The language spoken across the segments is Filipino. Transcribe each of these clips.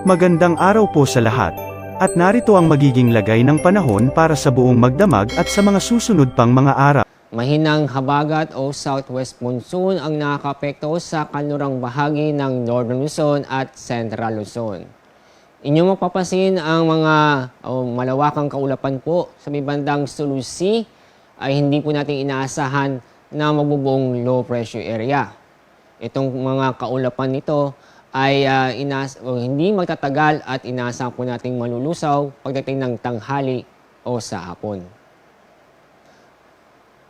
Magandang araw po sa lahat. At narito ang magiging lagay ng panahon para sa buong magdamag at sa mga susunod pang mga araw. Mahinang habagat o southwest monsoon ang nakakapekto sa kanlurang bahagi ng Northern Luzon at Central Luzon. Inyong mapapansin ang mga malawakang kaulapan po sa may bandang Sulusi ay hindi po natin inaasahan na magbubuong low pressure area. Itong mga kaulapan nito ay hindi magtatagal at inaasahan po nating malulusaw pagdating ng tanghali o sa hapon.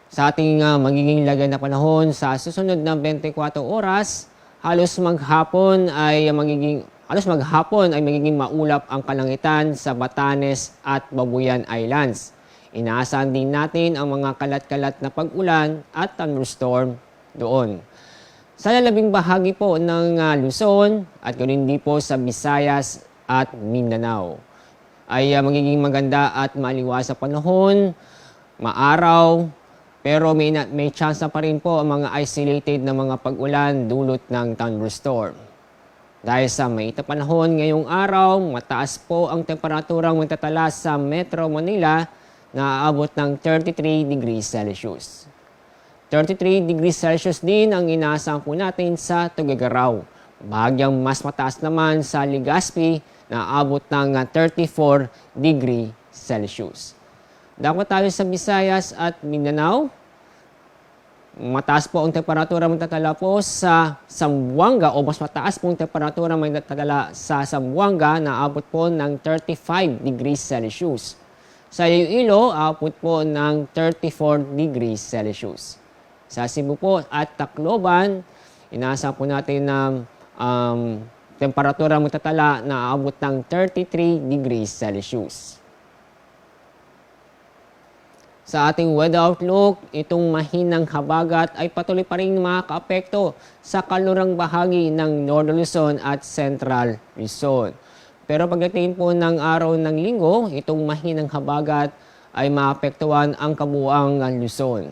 Sa ating magiging lagay na panahon sa susunod na 24 oras, halos maghapon ay magiging maulap ang kalangitan sa Batanes at Babuyan Islands. Inaasahan din natin ang mga kalat-kalat na pag-ulan at thunderstorm doon. Sa lalabing bahagi po ng Luzon at ganoon din po sa Visayas at Mindanao ay magiging maganda at maliwas sa panahon, maaraw, pero may chance pa rin po ang mga isolated na mga pag-ulan dulot ng thunderstorm. Dahil sa mainit na panahon ngayong araw, mataas po ang temperaturang magtatala sa Metro Manila na aabot ng 33 degrees Celsius. 33 degrees Celsius din ang inaasahan po natin sa Tuguegarao. Bahagyang mas mataas naman sa Legazpi na aabot ng 34 degrees Celsius. Dako tayo sa Visayas at Mindanao. Mataas po ang temperatura magtatala po sa Zamboanga o mas mataas po ang temperatura magtatala sa Zamboanga na aabot po ng 35 degrees Celsius. Sa Iloilo, aabot po ng 34 degrees Celsius. Sa Cebu po at Tacloban, inaasahan po natin na temperatura magtatala na aabot ng 33 degrees Celsius. Sa ating weather outlook, itong mahinang habagat ay patuloy pa rin makakaapekto sa kanlurang bahagi ng Northern Luzon at Central Luzon. Pero pagdating po ng araw ng linggo, itong mahinang habagat ay maapektuhan ang kabuuang Luzon.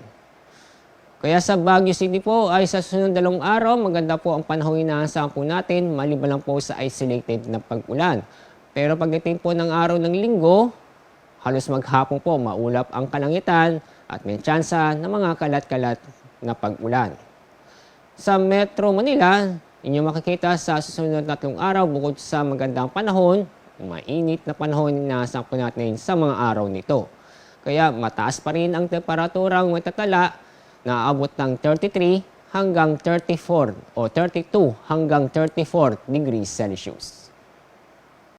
Kaya sa Baguio City po ay sa susunod 2 araw, maganda po ang panahon inaasahan po natin, maliban lang po sa isolated na pag-ulan. Pero pagdating po ng araw ng linggo, halos maghapon po maulap ang kalangitan at may tsansa ng mga kalat-kalat na pag-ulan. Sa Metro Manila, inyo makikita sa susunod na 3 araw bukod sa magandang panahon, mainit na panahon inaasahan po natin sa mga araw nito. Kaya mataas pa rin ang temperaturang matatala na abot ng 33 hanggang 34 o 32 hanggang 34 degrees Celsius.